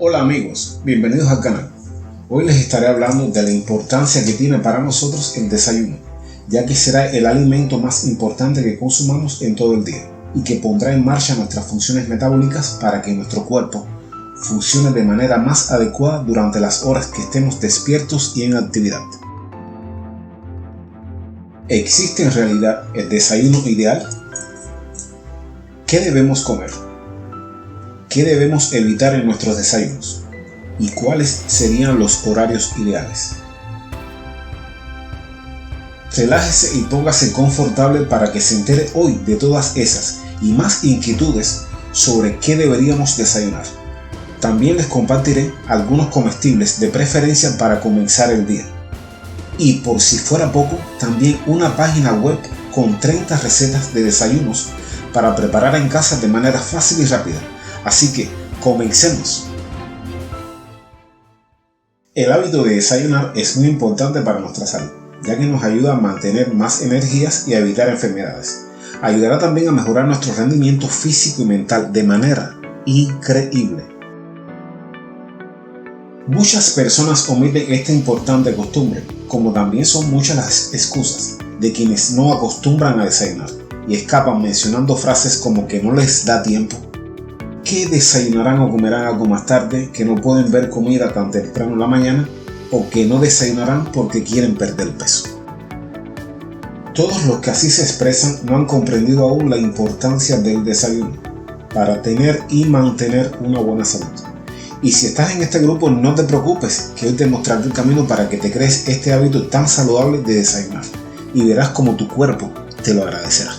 Hola amigos, bienvenidos al canal. Hoy les estaré hablando de la importancia que tiene para nosotros el desayuno, ya que será el alimento más importante que consumamos en todo el día y que pondrá en marcha nuestras funciones metabólicas para que nuestro cuerpo funcione de manera más adecuada durante las horas que estemos despiertos y en actividad. ¿Existe en realidad el desayuno ideal? ¿Qué debemos comer? ¿Qué debemos evitar en nuestros desayunos? ¿Y cuáles serían los horarios ideales? Relájese y póngase confortable para que se entere hoy de todas esas y más inquietudes sobre qué deberíamos desayunar. También les compartiré algunos comestibles de preferencia para comenzar el día. Y por si fuera poco, también una página web con 30 recetas de desayunos para preparar en casa de manera fácil y rápida. Así que, comencemos. El hábito de desayunar es muy importante para nuestra salud, ya que nos ayuda a mantener más energías y a evitar enfermedades. Ayudará también a mejorar nuestro rendimiento físico y mental de manera increíble. Muchas personas omiten esta importante costumbre, como también son muchas las excusas de quienes no acostumbran a desayunar y escapan mencionando frases como que no les da tiempo, que desayunarán o comerán algo más tarde, que no pueden ver comida tan temprano en la mañana o que no desayunarán porque quieren perder peso. Todos los que así se expresan no han comprendido aún la importancia del desayuno para tener y mantener una buena salud. Y si estás en este grupo, no te preocupes, que hoy te mostraré el camino para que te crees este hábito tan saludable de desayunar y verás cómo tu cuerpo te lo agradecerá.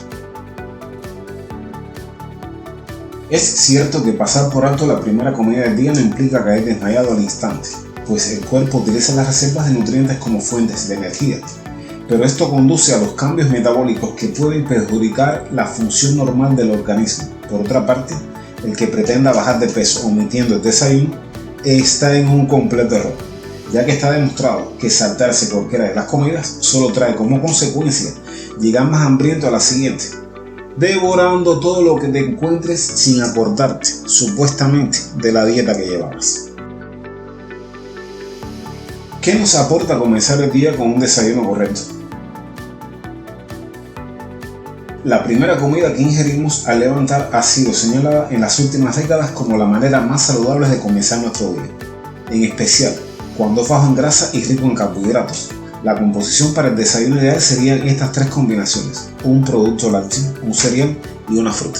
Es cierto que pasar por alto la primera comida del día no implica caer desmayado al instante, pues el cuerpo utiliza las reservas de nutrientes como fuentes de energía, pero esto conduce a los cambios metabólicos que pueden perjudicar la función normal del organismo. Por otra parte, el que pretenda bajar de peso omitiendo el desayuno está en un completo error, ya que está demostrado que saltarse cualquiera de las comidas solo trae como consecuencia llegar más hambriento a la siguiente, devorando todo lo que te encuentres sin acordarte, supuestamente, de la dieta que llevabas. ¿Qué nos aporta comenzar el día con un desayuno correcto? La primera comida que ingerimos al levantar ha sido señalada en las últimas décadas como la manera más saludable de comenzar nuestro día, en especial cuando es bajo en grasa y rico en carbohidratos. La composición para el desayuno ideal serían estas tres combinaciones: un producto lácteo, un cereal y una fruta.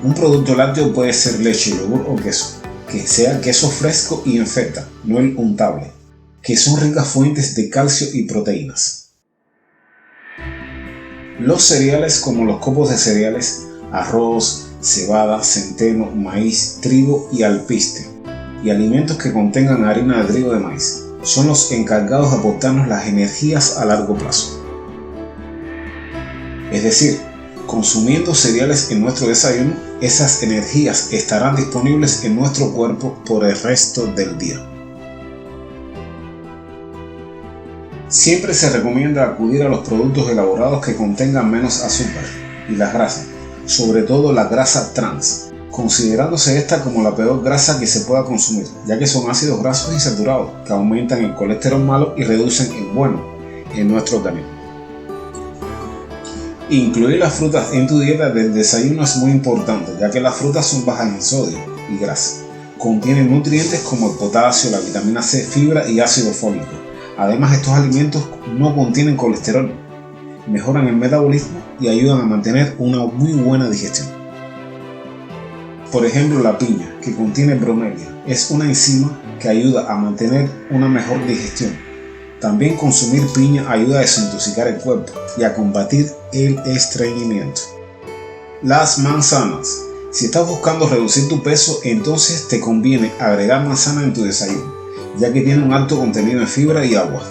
Un producto lácteo puede ser leche, yogur o queso, que sea queso fresco y en feta, no el untable, que son ricas fuentes de calcio y proteínas. Los cereales, como los copos de cereales, arroz, cebada, centeno, maíz, trigo y alpiste, y alimentos que contengan harina de trigo de maíz, son los encargados de aportarnos las energías a largo plazo. Es decir, consumiendo cereales en nuestro desayuno, esas energías estarán disponibles en nuestro cuerpo por el resto del día. Siempre se recomienda acudir a los productos elaborados que contengan menos azúcar y las grasas, sobre todo la grasa trans, considerándose esta como la peor grasa que se pueda consumir, ya que son ácidos grasos insaturados que aumentan el colesterol malo y reducen el bueno en nuestro organismo. Incluir las frutas en tu dieta del desayuno es muy importante, ya que las frutas son bajas en sodio y grasa. Contienen nutrientes como el potasio, la vitamina C, fibra y ácido fólico. Además, estos alimentos no contienen colesterol, mejoran el metabolismo y ayudan a mantener una muy buena digestión. Por ejemplo, la piña, que contiene bromelia, es una enzima que ayuda a mantener una mejor digestión. También consumir piña ayuda a desintoxicar el cuerpo y a combatir el estreñimiento. Las manzanas. Si estás buscando reducir tu peso, entonces te conviene agregar manzana en tu desayuno, ya que tiene un alto contenido en fibra y agua.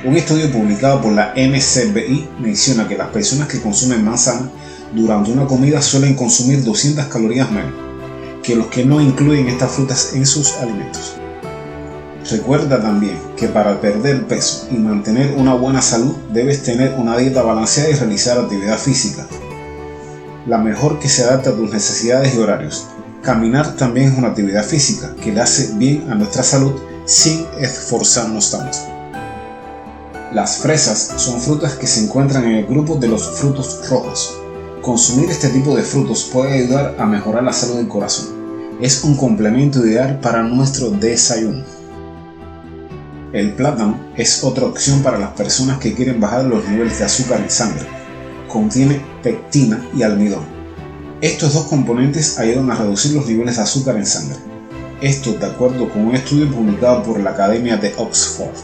Un estudio publicado por la NCBI menciona que las personas que consumen manzana durante una comida suelen consumir 200 calorías menos que los que no incluyen estas frutas en sus alimentos. Recuerda también que para perder peso y mantener una buena salud debes tener una dieta balanceada y realizar actividad física. la mejor que se adapte a tus necesidades y horarios. Caminar también es una actividad física que le hace bien a nuestra salud sin esforzarnos tanto. Las fresas son frutas que se encuentran en el grupo de los frutos rojos. Consumir este tipo de frutos puede ayudar a mejorar la salud del corazón. Es un complemento ideal para nuestro desayuno. El plátano es otra opción para las personas que quieren bajar los niveles de azúcar en sangre. Contiene pectina y almidón. Estos dos componentes ayudan a reducir los niveles de azúcar en sangre. Esto de acuerdo con un estudio publicado por la Academia de Oxford.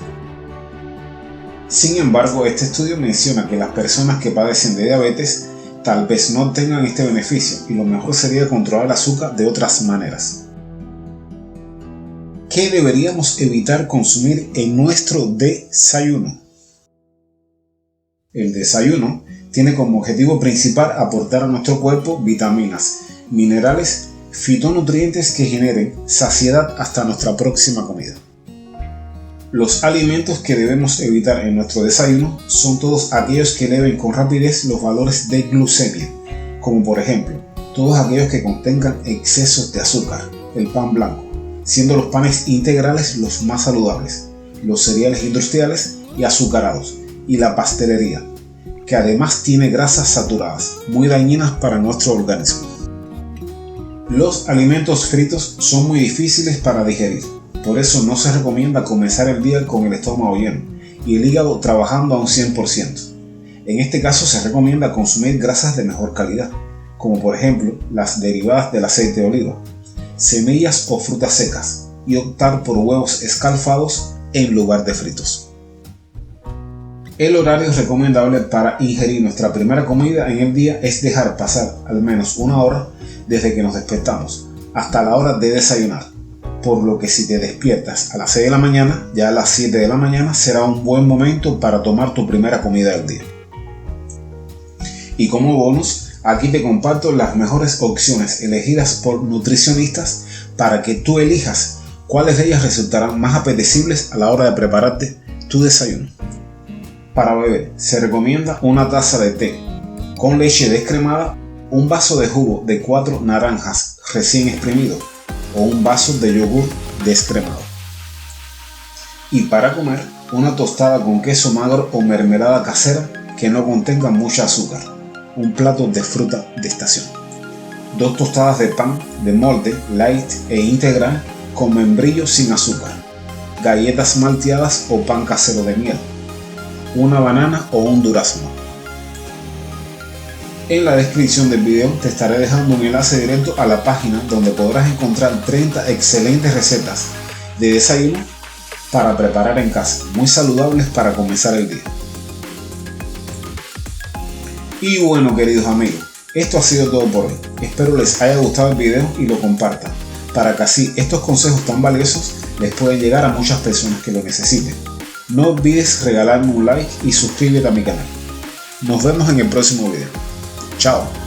Sin embargo, este estudio menciona que las personas que padecen de diabetes tal vez no tengan este beneficio y lo mejor sería controlar el azúcar de otras maneras. ¿Qué deberíamos evitar consumir en nuestro desayuno? El desayuno tiene como objetivo principal aportar a nuestro cuerpo vitaminas, minerales, fitonutrientes que generen saciedad hasta nuestra próxima comida. Los alimentos que debemos evitar en nuestro desayuno son todos aquellos que eleven con rapidez los valores de glucemia, como por ejemplo, todos aquellos que contengan excesos de azúcar, el pan blanco, siendo los panes integrales los más saludables, los cereales industriales y azucarados, y la pastelería, que además tiene grasas saturadas, muy dañinas para nuestro organismo. Los alimentos fritos son muy difíciles para digerir. Por eso no se recomienda comenzar el día con el estómago lleno y el hígado trabajando a un 100%. En este caso se recomienda consumir grasas de mejor calidad, como por ejemplo las derivadas del aceite de oliva, semillas o frutas secas, y optar por huevos escalfados en lugar de fritos. El horario recomendable para ingerir nuestra primera comida en el día es dejar pasar al menos una hora desde que nos despertamos hasta la hora de desayunar. Por lo que si te despiertas a las 6 de la mañana, ya a las 7 de la mañana será un buen momento para tomar tu primera comida del día. Y como bonus, aquí te comparto las mejores opciones elegidas por nutricionistas para que tú elijas cuáles de ellas resultarán más apetecibles a la hora de prepararte tu desayuno. Para beber, se recomienda una taza de té con leche descremada, un vaso de jugo de 4 naranjas recién exprimido, o un vaso de yogur descremado. Y para comer, una tostada con queso magro o mermelada casera que no contenga mucha azúcar, un plato de fruta de estación, 2 tostadas de pan de molde light e integral con membrillo sin azúcar, galletas malteadas o pan casero de miel, una banana o un durazno. En la descripción del video te estaré dejando un enlace directo a la página donde podrás encontrar 30 excelentes recetas de desayuno para preparar en casa, muy saludables para comenzar el día. Y bueno, queridos amigos, esto ha sido todo por hoy. Espero les haya gustado el video y lo compartan, para que así estos consejos tan valiosos les puedan llegar a muchas personas que lo necesiten. No olvides regalarme un like y suscríbete a mi canal. Nos vemos en el próximo video. Chao.